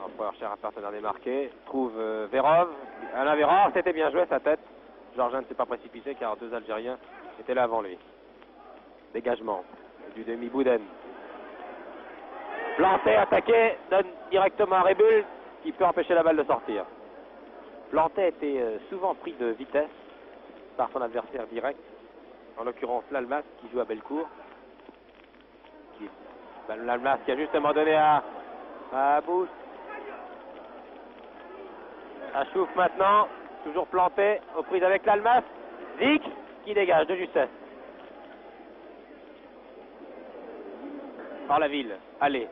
L'empereur cherche un partenaire démarqué, trouve Vérov, Alain Vérov, c'était bien joué sa tête. Georgin ne s'est pas précipité car deux Algériens étaient là avant lui. Dégagement du demi-Bouden. Planté, attaqué, donne directement à Rébul qui peut empêcher la balle de sortir. Planté était souvent pris de vitesse par son adversaire direct, en l'occurrence l'Almas qui joue à Bellecour. L'Almas qui a justement donné à Bous. À Chouf maintenant, toujours planté, aux prises avec l'Almas. Zic qui dégage de justesse. Par la ville, allez,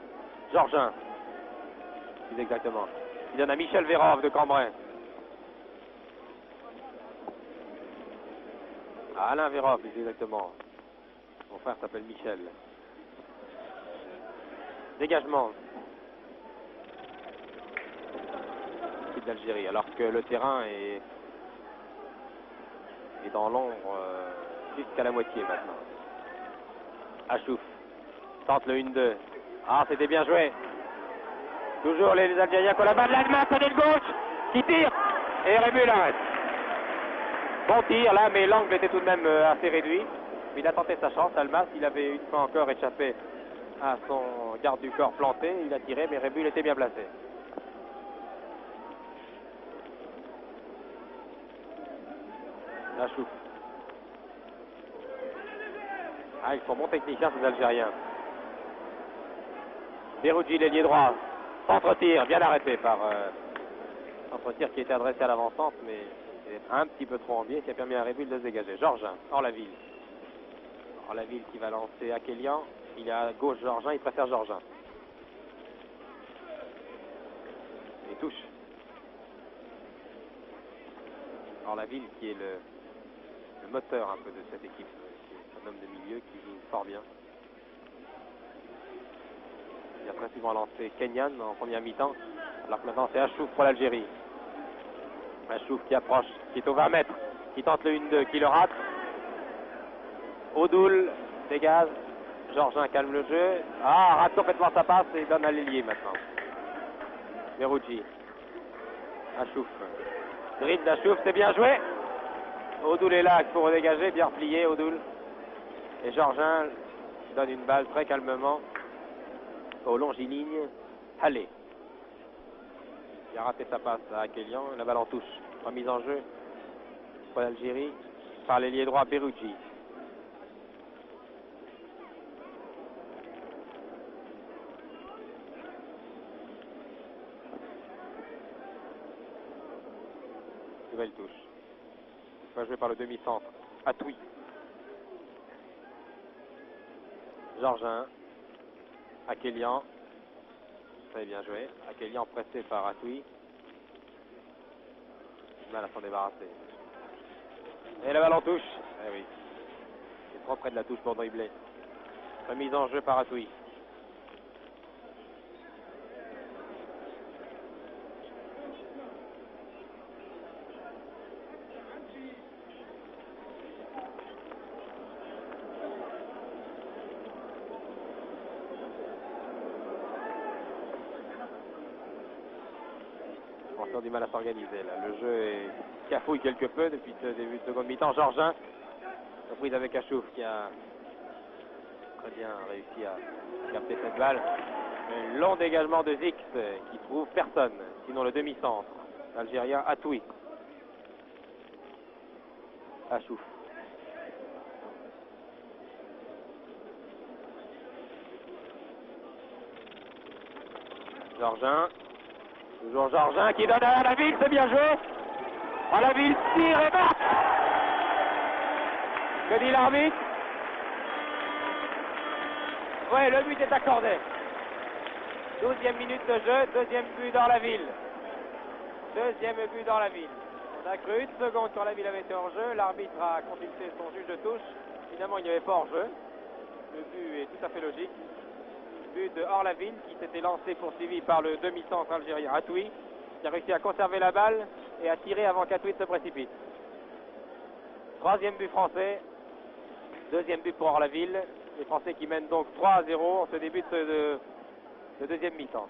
Georgin, plus exactement. Il donne à Michel Vérov de Cambrai. À Alain Vérov, plus exactement. Mon frère s'appelle Michel. Dégagement. D'Algérie, alors que le terrain est dans l'ombre jusqu'à la moitié maintenant. Achouf tente le 1-2. Ah, c'était bien joué. Toujours les Algériens qui ont la balle. L'Allemagne, côté de gauche, qui tire. Et Rébul arrête. Bon tir là, mais l'angle était tout de même assez réduit. Il a tenté sa chance. Almas, il avait une fois encore échappé à son garde du corps planté. Il a tiré, mais Rébul était bien placé. Achouf. Ah, ils sont bons techniciens ces Algériens. Beroudji, l'ailier droit. Centre-tir, bien arrêté par centre-tir qui était adressé à l'avant-centre, mais un petit peu trop en biais, qui a permis à Rébul de se dégager. Georgin, hors la ville. Hors la ville qui va lancer Akelian. Il est à gauche Georgin, il préfère Georgin. Il touche. Hors la ville qui est le moteur un peu de cette équipe. C'est un homme de milieu qui joue fort bien. Il a très souvent lancé Kenyan en première mi-temps. Alors que maintenant c'est Achouf pour l'Algérie. Achouf qui approche, qui est au 20 mètres, qui tente le 1-2, qui le rate. Odoul dégage. Georgin calme le jeu. Ah, rate complètement sa passe et donne à l'ailier maintenant. Beroudji. Achouf. Dribble d'Achouf, c'est bien joué. Odoul est là pour dégager, bien replié Odoul. Et Georgin donne une balle très calmement au longiligne. Allez. Il a raté sa passe à Akelian, la balle en touche. Remise en jeu pour l'Algérie par l'ailier droit Beroudji. Nouvelle touche. Va jouer par le demi-centre. Atoui. Georgin. Akelian. Très bien joué. Akelian pressé par Atoui. Mal à s'en débarrasser. Et la balle en touche. Eh oui. C'est trop près de la touche pour dribbler. Remise en jeu par Atoui. On a du mal à s'organiser là. Le jeu est cafouille quelque peu depuis ce début de seconde mi-temps. Georgin, reprise avec Achouf qui a très bien réussi à capter cette balle. Un long dégagement de Zix qui trouve personne, sinon le demi-centre. L'Algérien Atoui. Achouf. Georgin. Toujours Georgin qui donne à la ville, c'est bien joué. À la ville, tire et marque. Que dit l'arbitre? Oui, le but est accordé. 12e minute de jeu, deuxième but dans la ville. Deuxième but dans la ville. On a cru une seconde quand la ville avait été hors jeu. L'arbitre a consulté son juge de touche. Finalement, il n'y avait pas hors jeu. Le but est tout à fait logique. But de Hors-la-Ville qui s'était lancé poursuivi par le demi-centre algérien Atoui, qui a réussi à conserver la balle et à tirer avant qu'Atoui se précipite. Troisième but français, deuxième but pour Hors-la-Ville. Les Français qui mènent donc 3-0 en ce début de deuxième mi-temps.